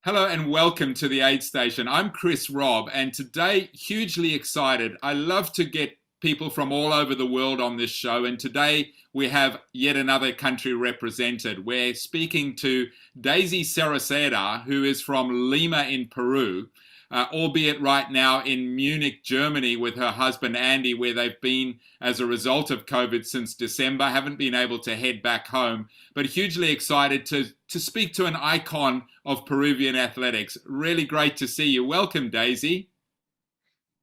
Hello and welcome to the Aid Station. I'm Chris Robb, and today, hugely excited. I love to get people from all over the world on this show, and today we have yet another country represented. We're speaking to Daisy Zereceda, who is from Lima in Peru, albeit right now in Munich, Germany with her husband Andy, where they've been as a result of COVID since December, haven't been able to head back home, but hugely excited to speak to an icon of Peruvian athletics. Really great to see you. Welcome, Daisy.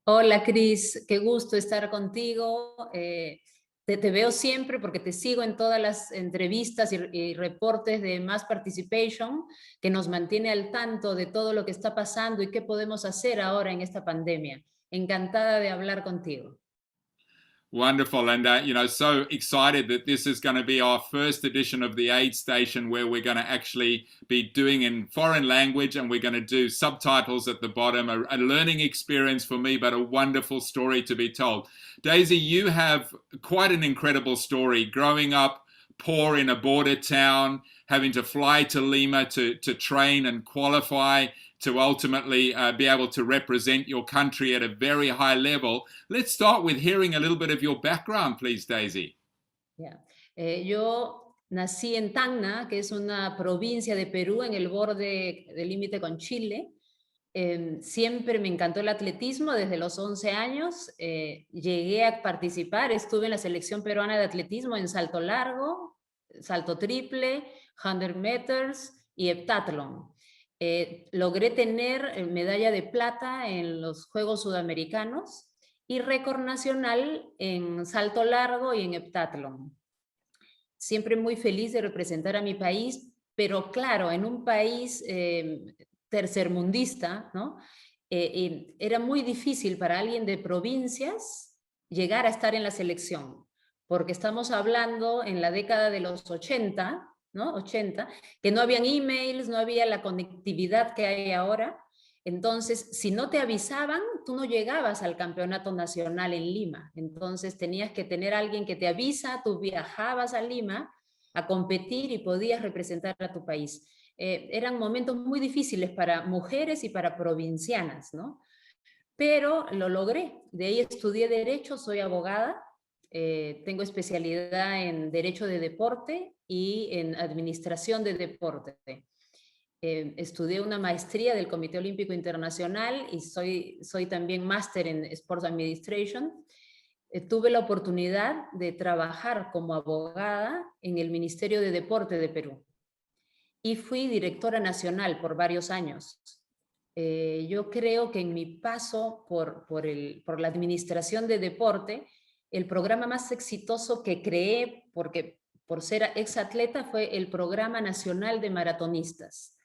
Hola, Chris. Qué gusto estar contigo. Te veo siempre porque te sigo en todas las entrevistas y reportes de Mass Participation, que nos mantiene al tanto de todo lo que está pasando y qué podemos hacer ahora en esta pandemia. Encantada de hablar contigo. Wonderful, and so excited that this is going to be our first edition of the Aid Station, where we're going to actually be doing in foreign language, and we're going to do subtitles at the bottom, a learning experience for me, but a wonderful story to be told. Daisy, you have quite an incredible story, growing up poor in a border town, having to fly to Lima to train and qualify, to ultimately be able to represent your country at a very high level. Let's start with hearing a little bit of your background, please, Daisy. Yo nací en Tacna, que es una provincia de Perú en el borde del límite con Chile. Siempre me encantó el atletismo desde los 11 años. Llegué a participar, estuve en la selección peruana de atletismo en salto largo, salto triple, 100 meters y heptatlón. Logré tener medalla de plata en los Juegos Sudamericanos y récord nacional en salto largo y en heptatlón. Siempre muy feliz de representar a mi país, pero claro, en un país tercermundista, ¿no? Era muy difícil para alguien de provincias llegar a estar en la selección, porque estamos hablando en la década de los 80, ¿no? 80, que no habían emails, no había la conectividad que hay ahora. Entonces, si no te avisaban, tú no llegabas al campeonato nacional en Lima. Entonces, tenías que tener a alguien que te avisa, tú viajabas a Lima a competir y podías representar a tu país. Eran momentos muy difíciles para mujeres y para provincianas, ¿no? Pero lo logré. De ahí estudié Derecho, soy abogada. Tengo especialidad en Derecho de Deporte y en Administración de Deporte. Estudié una maestría del Comité Olímpico Internacional y soy también máster en Sports Administration. Tuve la oportunidad de trabajar como abogada en el Ministerio de Deporte de Perú y fui directora nacional por varios años. Yo creo que en mi paso por la Administración de Deporte, el programa más exitoso que creé, porque por ser exatleta, fue el Programa Nacional de Maratonistas,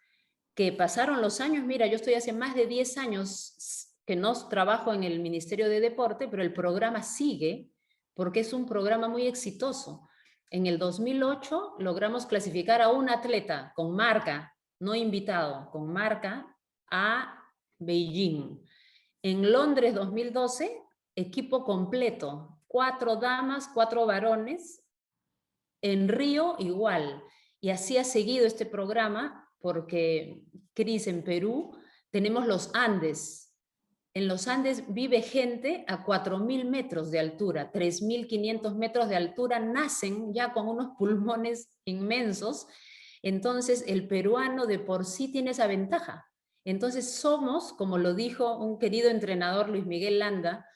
que pasaron los años. Mira, yo estoy hace más de 10 años que no trabajo en el Ministerio de Deporte, pero el programa sigue porque es un programa muy exitoso. En el 2008 logramos clasificar a un atleta con marca, no invitado, con marca, a Beijing. En Londres 2012, equipo completo, 4 damas, 4 varones. En Río igual. Y así ha seguido este programa porque, Cris, en Perú tenemos los Andes. En los Andes vive gente a 4.000 metros de altura, 3.500 metros de altura, nacen ya con unos pulmones inmensos. Entonces el peruano de por sí tiene esa ventaja. Entonces somos, como lo dijo un querido entrenador, Luis Miguel Landa,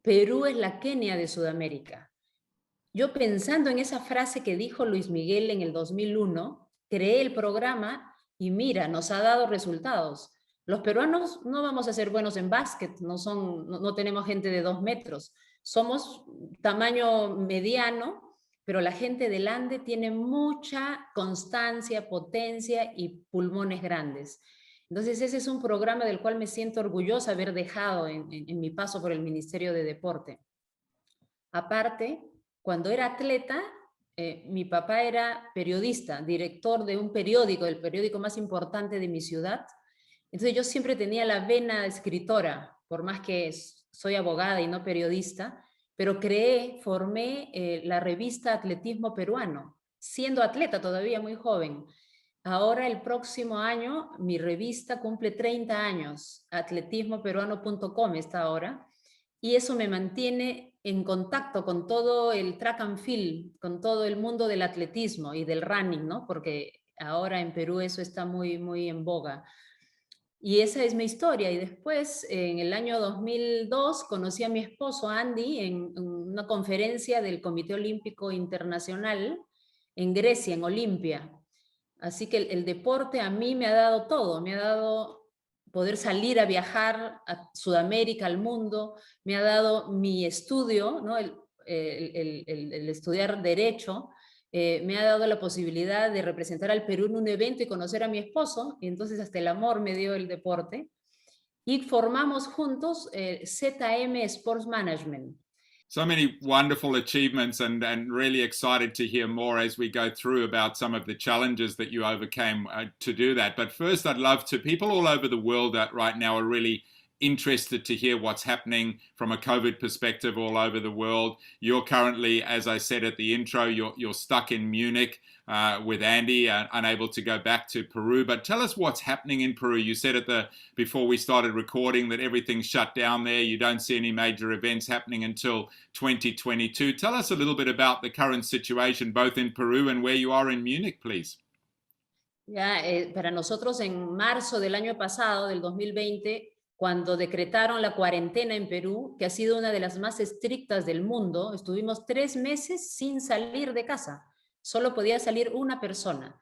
Perú es la Kenia de Sudamérica. Yo, pensando en esa frase que dijo Luis Miguel en el 2001, creé el programa y mira, nos ha dado resultados. Los peruanos no vamos a ser buenos en básquet, no tenemos gente de 2 metros, somos tamaño mediano, pero la gente del Ande tiene mucha constancia, potencia y pulmones grandes. Entonces ese es un programa del cual me siento orgullosa de haber dejado en mi paso por el Ministerio de Deporte. Aparte, cuando era atleta, mi papá era periodista, director de un periódico, el periódico más importante de mi ciudad. Entonces yo siempre tenía la vena de escritora, por más que soy abogada y no periodista, pero formé la revista Atletismo Peruano, siendo atleta todavía muy joven. Ahora el próximo año mi revista cumple 30 años, atletismoperuano.com está ahora, y eso me mantiene en contacto con todo el track and field, con todo el mundo del atletismo y del running, ¿no? Porque ahora en Perú eso está muy, muy en boga. Y esa es mi historia. Y después, en el año 2002, conocí a mi esposo Andy en una conferencia del Comité Olímpico Internacional en Grecia, en Olimpia. Así que el deporte a mí me ha dado todo, me ha dado poder salir a viajar a Sudamérica, al mundo, me ha dado mi estudio, ¿no? El estudiar Derecho, me ha dado la posibilidad de representar al Perú en un evento y conocer a mi esposo, y entonces hasta el amor me dio el deporte. Y formamos juntos ZM Sports Management. So many wonderful achievements, and really excited to hear more as we go through about some of the challenges that you overcame to do that. But first, I'd love to, people all over the world right now are really interested to hear what's happening from a COVID perspective all over the world. You're currently, as I said at the intro, you're stuck in Munich with Andy, unable to go back to Peru. But tell us what's happening in Peru. You said before we started recording that everything's shut down there. You don't see any major events happening until 2022. Tell us a little bit about the current situation, both in Peru and where you are in Munich, please. Ya, para nosotros en marzo del año pasado, del 2020, cuando decretaron la cuarentena en Perú, que ha sido una de las más estrictas del mundo, estuvimos 3 meses sin salir de casa. Solo podía salir una persona.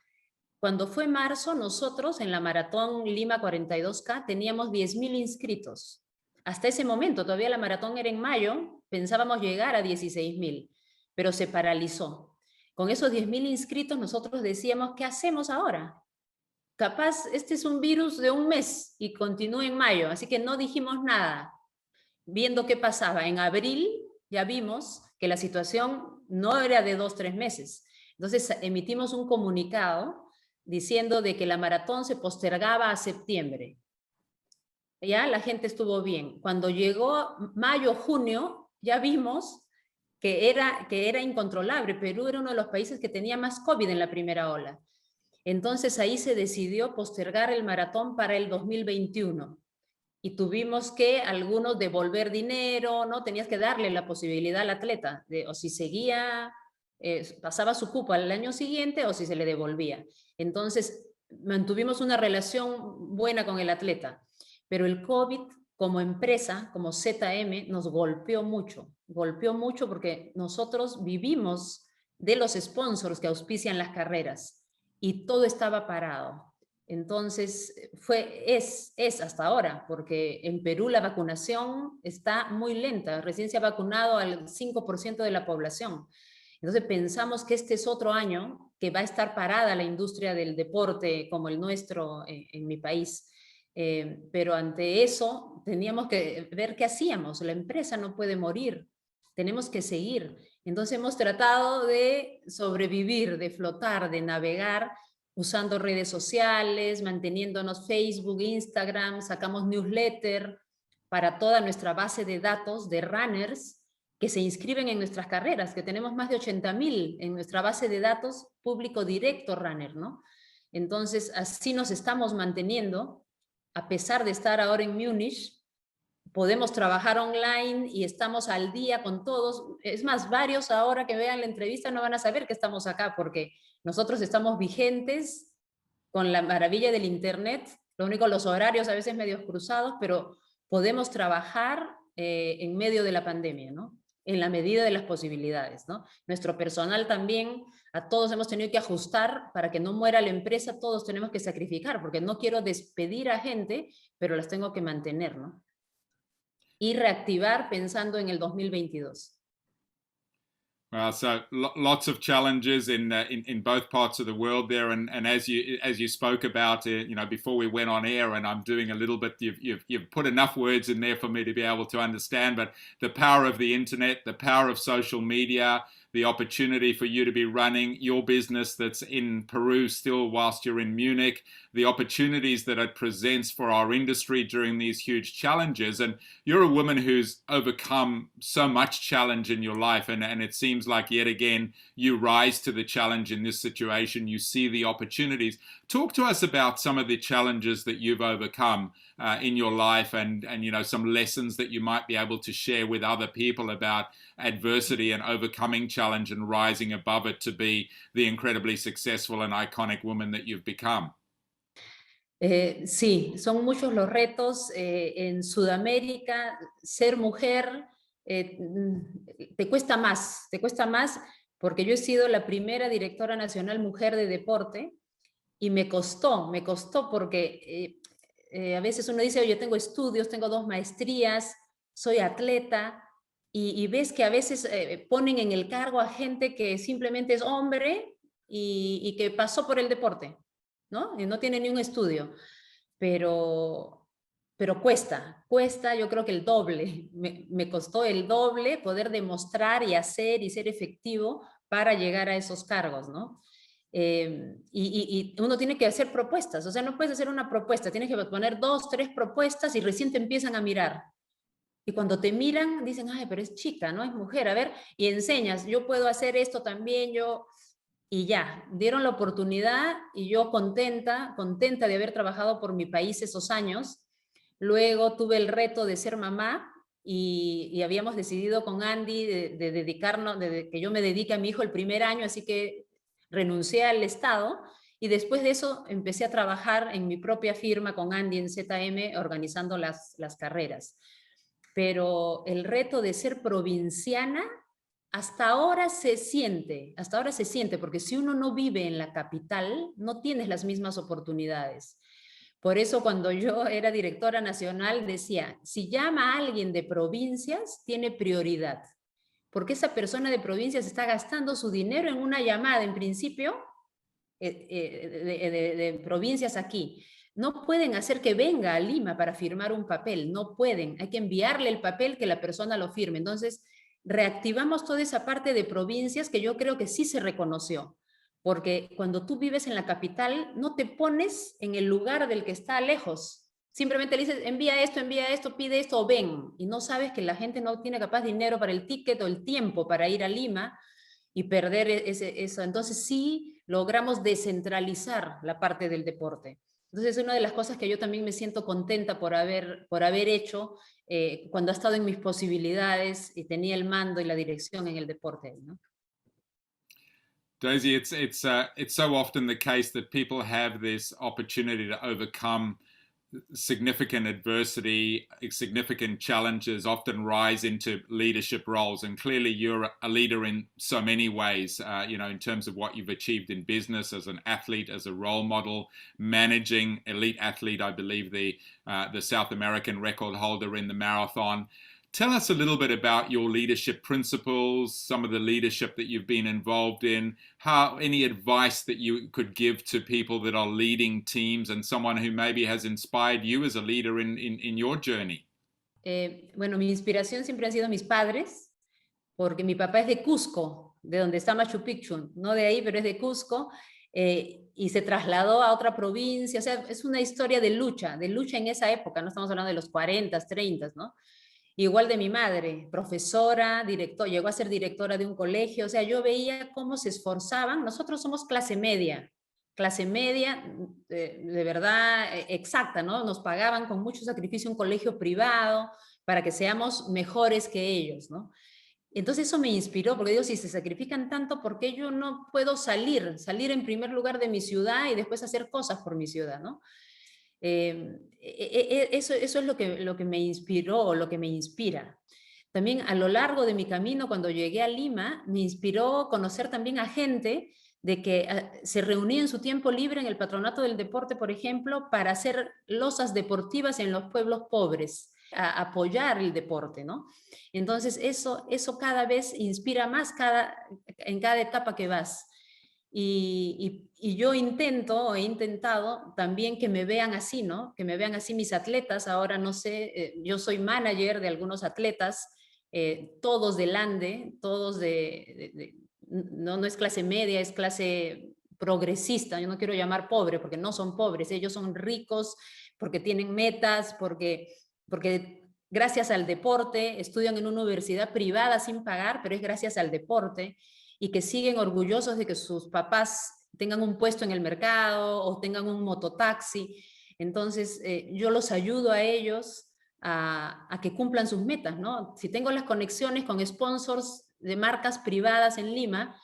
Cuando fue marzo, nosotros en la maratón Lima 42K teníamos 10.000 inscritos. Hasta ese momento, todavía la maratón era en mayo, pensábamos llegar a 16.000, pero se paralizó. Con esos 10.000 inscritos nosotros decíamos, ¿qué hacemos ahora? Capaz este es un virus de un mes y continúa en mayo, así que no dijimos nada. Viendo qué pasaba, en abril ya vimos que la situación no era de 2-3 meses. Entonces emitimos un comunicado diciendo de que la maratón se postergaba a septiembre. Ya la gente estuvo bien. Cuando llegó mayo, junio, ya vimos que era incontrolable. Perú era uno de los países que tenía más COVID en la primera ola. Entonces ahí se decidió postergar el maratón para el 2021. Y tuvimos que algunos devolver dinero, ¿no? Tenías que darle la posibilidad al atleta, o si seguía, pasaba su cupo al año siguiente o si se le devolvía. Entonces mantuvimos una relación buena con el atleta, pero el COVID como empresa, como ZM, nos golpeó mucho porque nosotros vivimos de los sponsors que auspician las carreras y todo estaba parado. Entonces, es hasta ahora, porque en Perú la vacunación está muy lenta, recién se ha vacunado al 5% de la población. Entonces pensamos que este es otro año que va a estar parada la industria del deporte como el nuestro en mi país. Pero ante eso teníamos que ver qué hacíamos. La empresa no puede morir, tenemos que seguir. Entonces hemos tratado de sobrevivir, de flotar, de navegar, usando redes sociales, manteniéndonos Facebook, Instagram, sacamos newsletter para toda nuestra base de datos de runners que se inscriben en nuestras carreras, que tenemos más de 80.000 en nuestra base de datos público directo runner, ¿no? Entonces, así nos estamos manteniendo, a pesar de estar ahora en Múnich, podemos trabajar online y estamos al día con todos. Es más, varios ahora que vean la entrevista no van a saber que estamos acá, porque nosotros estamos vigentes con la maravilla del internet, lo único los horarios a veces medios cruzados, pero podemos trabajar en medio de la pandemia, ¿no? En la medida de las posibilidades, ¿no? Nuestro personal también, a todos hemos tenido que ajustar para que no muera la empresa, todos tenemos que sacrificar, porque no quiero despedir a gente, pero las tengo que mantener, ¿no? Y reactivar pensando en el 2022. So lots of challenges in both parts of the world there, and as you spoke about, before we went on air, and I'm doing a little bit. You've put enough words in there for me to be able to understand. But the power of the internet, the power of social media, the opportunity for you to be running your business that's in Peru still whilst you're in Munich, the opportunities that it presents for our industry during these huge challenges. And you're a woman who's overcome so much challenge in your life, and it seems like yet again you rise to the challenge in this situation. You see the opportunities. Talk to us about some of the challenges that you've overcome in your life, and you know, some lessons that you might be able to share with other people about adversity and overcoming challenge and rising above it to be the incredibly successful and iconic woman that you've become. Sí, son muchos los retos. En Sudamérica, ser mujer te cuesta más, porque yo he sido la primera directora nacional mujer de deporte y me costó porque a veces uno dice, oye, tengo estudios, tengo 2 maestrías, soy atleta, y ves que a veces ponen en el cargo a gente que simplemente es hombre y que pasó por el deporte, ¿no? Y no tiene ni un estudio, pero cuesta, yo creo que el doble, me costó el doble poder demostrar y hacer y ser efectivo para llegar a esos cargos, ¿no? Y uno tiene que hacer propuestas, o sea, no puedes hacer una propuesta, tienes que poner 2, 3 propuestas y recién te empiezan a mirar. Y cuando te miran, dicen, ay, pero es chica, ¿no? Es mujer, a ver, y enseñas, yo puedo hacer esto también, y ya, dieron la oportunidad y yo contenta de haber trabajado por mi país esos años. Luego tuve el reto de ser mamá y habíamos decidido con Andy de dedicarnos, de que yo me dedique a mi hijo el primer año, así que renuncié al Estado y después de eso empecé a trabajar en mi propia firma con Andy en ZM organizando las carreras. Pero el reto de ser provinciana hasta ahora se siente, porque si uno no vive en la capital, no tienes las mismas oportunidades. Por eso cuando yo era directora nacional decía, si llama a alguien de provincias, tiene prioridad, porque esa persona de provincias está gastando su dinero en una llamada, en principio, de provincias aquí. No pueden hacer que venga a Lima para firmar un papel, no pueden, hay que enviarle el papel que la persona lo firme. Entonces, reactivamos toda esa parte de provincias que yo creo que sí se reconoció, porque cuando tú vives en la capital, no te pones en el lugar del que está lejos. Simplemente le dices, envía esto, pide esto, o ven. Y no sabes que la gente no tiene capaz dinero para el ticket o el tiempo para ir a Lima y perder eso. Entonces sí logramos descentralizar la parte del deporte. Entonces es una de las cosas que yo también me siento contenta por haber hecho cuando ha estado en mis posibilidades y tenía el mando y la dirección en el deporte, ¿no? Daisy, it's so often the case that people have this opportunity to overcome significant adversity, significant challenges, often rise into leadership roles. And clearly you're a leader in so many ways, you know, in terms of what you've achieved in business as an athlete, as a role model, managing elite athlete, I believe the South American record holder in the marathon. Tell us a little bit about your leadership principles, some of the leadership that you've been involved in, any advice that you could give to people that are leading teams and someone who maybe has inspired you as a leader in your journey. Bueno, mi inspiración siempre han sido mis padres, porque mi papá es de Cusco, de donde está Machu Picchu, no de ahí, pero es de Cusco, y se trasladó a otra provincia. O sea, es una historia de lucha en esa época, no estamos hablando de los 40, 30, ¿no? Igual de mi madre, profesora, llegó a ser directora de un colegio. O sea, yo veía cómo se esforzaban. Nosotros somos clase media de verdad exacta, ¿no? Nos pagaban con mucho sacrificio un colegio privado para que seamos mejores que ellos, ¿no? Entonces eso me inspiró, porque digo, si se sacrifican tanto, ¿por qué yo no puedo salir en primer lugar de mi ciudad y después hacer cosas por mi ciudad, ¿no? Eso es lo que me inspiró, lo que me inspira. También a lo largo de mi camino, cuando llegué a Lima, me inspiró conocer también a gente de que se reunía en su tiempo libre en el patronato del deporte, por ejemplo, para hacer losas deportivas en los pueblos pobres, a apoyar el deporte, ¿no? Entonces eso cada vez inspira más en cada etapa que vas. Y yo he intentado también que me vean así, ¿no? Que me vean así mis atletas. Ahora no sé, yo soy manager de algunos atletas todos del Ande, todos no es clase media, es clase progresista. Yo no quiero llamar pobre porque no son pobres, ellos son ricos porque tienen metas, porque gracias al deporte estudian en una universidad privada sin pagar, pero es gracias al deporte, y que siguen orgullosos de que sus papás tengan un puesto en el mercado o tengan un mototaxi. Entonces yo los ayudo a ellos a que cumplan sus metas, ¿no? Si tengo las conexiones con sponsors de marcas privadas en Lima,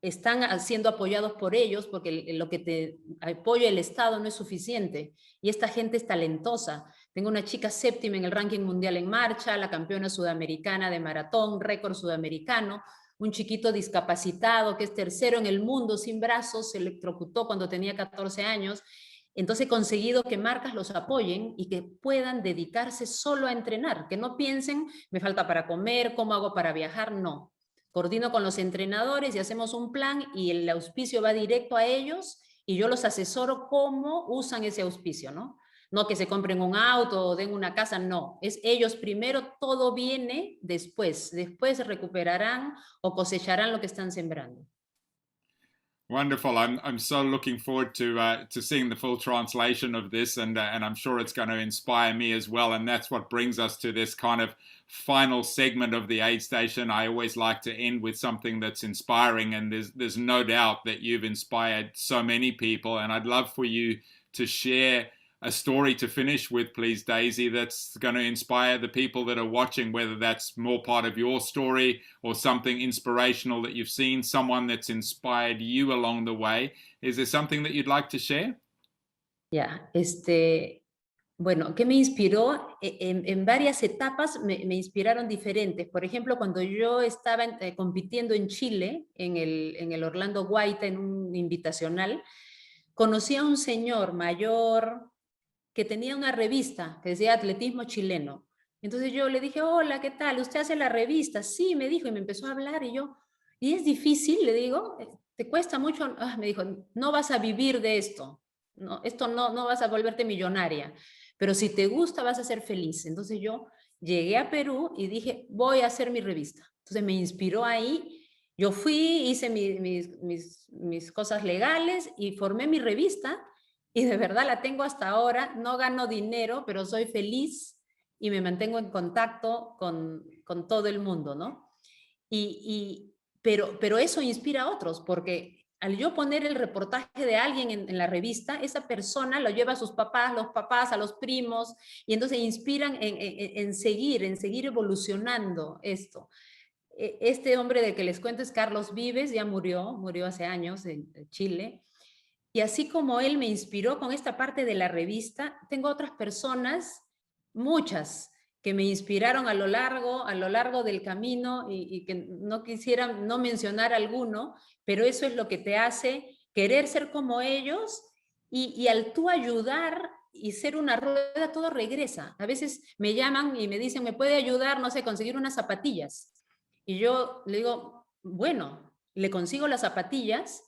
están siendo apoyados por ellos, porque lo que te apoya el Estado no es suficiente, y esta gente es talentosa. Tengo una chica séptima en el ranking mundial en marcha, la campeona sudamericana de maratón, récord sudamericano, un chiquito discapacitado que es tercero en el mundo, sin brazos, se electrocutó cuando tenía 14 años. Entonces he conseguido que marcas los apoyen y que puedan dedicarse solo a entrenar, que no piensen, me falta para comer, ¿cómo hago para viajar? No. Coordino con los entrenadores y hacemos un plan, y el auspicio va directo a ellos y yo los asesoro cómo usan ese auspicio, ¿no? No que se compren un auto o den una casa, no. Es ellos primero, todo viene después. Después recuperarán o cosecharán lo que están sembrando. Wonderful. I'm so looking forward to seeing the full translation of this, and I'm sure it's going to inspire me as well. And that's what brings us to this kind of final segment of the Aid Station. I always like to end with something that's inspiring, and there's no doubt that you've inspired so many people. And I'd love for you to share a story to finish with, please, Daisy, that's going to inspire the people that are watching, whether that's more part of your story or something inspirational that you've seen, someone that's inspired you along the way. Is there something that you'd like to share? Ya, bueno, ¿qué me inspiró? En varias etapas me inspiraron diferentes. Por ejemplo, cuando yo estaba compitiendo en Chile, en el Orlando Guaita, en un invitacional, conocí a un señor mayor que tenía una revista que decía Atletismo Chileno. Entonces yo le dije, hola, ¿qué tal? ¿Usted hace la revista? Sí, me dijo, y me empezó a hablar, y es difícil, le digo, ¿te cuesta mucho? Me dijo, no vas a vivir de esto, no vas a volverte millonaria, pero si te gusta vas a ser feliz. Entonces yo llegué a Perú y dije, voy a hacer mi revista. Entonces me inspiró ahí, yo fui, hice mis cosas legales y formé mi revista, y de verdad la tengo hasta ahora. No gano dinero, pero soy feliz y me mantengo en contacto con todo el mundo, ¿no? Pero eso inspira a otros, porque al yo poner el reportaje de alguien en la revista, esa persona lo lleva a sus papás, los papás, a los primos, y entonces inspiran en seguir evolucionando esto. Este hombre del que les cuento es Carlos Vives, ya murió hace años en Chile. Y así como él me inspiró con esta parte de la revista, tengo otras personas, muchas, que me inspiraron a lo largo del camino, y que no quisiera no mencionar alguno, pero eso es lo que te hace querer ser como ellos, y al tú ayudar y ser una rueda, todo regresa. A veces me llaman y me dicen, ¿me puede ayudar, no sé, conseguir unas zapatillas? Y yo le digo, bueno, le consigo las zapatillas.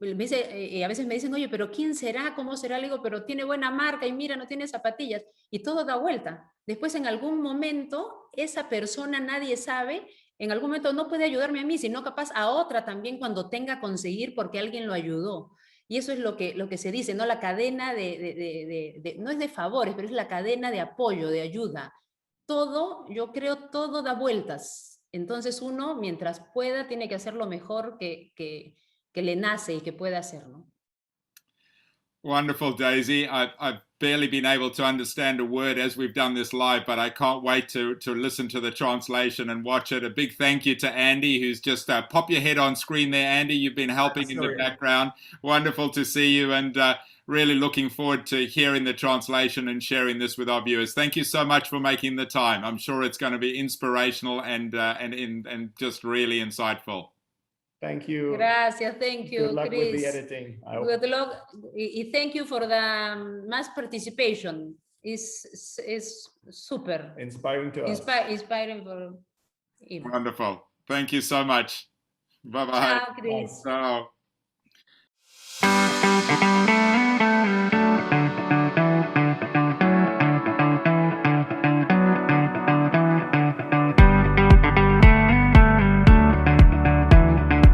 A veces me dicen, oye, pero ¿quién será? ¿Cómo será? Le digo, pero tiene buena marca y mira, no tiene zapatillas. Y todo da vuelta. Después, en algún momento, esa persona, nadie sabe, en algún momento no puede ayudarme a mí, sino capaz a otra también cuando tenga a conseguir porque alguien lo ayudó. Y eso es lo que se dice, ¿no? La cadena no es de favores, pero es la cadena de apoyo, de ayuda. Todo, yo creo, todo da vueltas. Entonces uno, mientras pueda, tiene que hacer lo mejor que le nace y que puede hacerlo. Wonderful, Daisy. I've barely been able to understand a word as we've done this live, but I can't wait to listen to the translation and watch it. A big thank you to Andy, who's just pop your head on screen there, Andy. You've been helping in the background. Wonderful to see you, and really looking forward to hearing the translation and sharing this with our viewers. Thank you so much for making the time. I'm sure it's going to be inspirational and just really insightful. Thank you. Gracias, thank you, Good luck Chris. with the editing. Good luck. Thank you for the mass participation. It's super. Inspiring to us. Inspiring for him. Wonderful. Thank you so much. Bye-bye. Ciao, Chris. Ciao.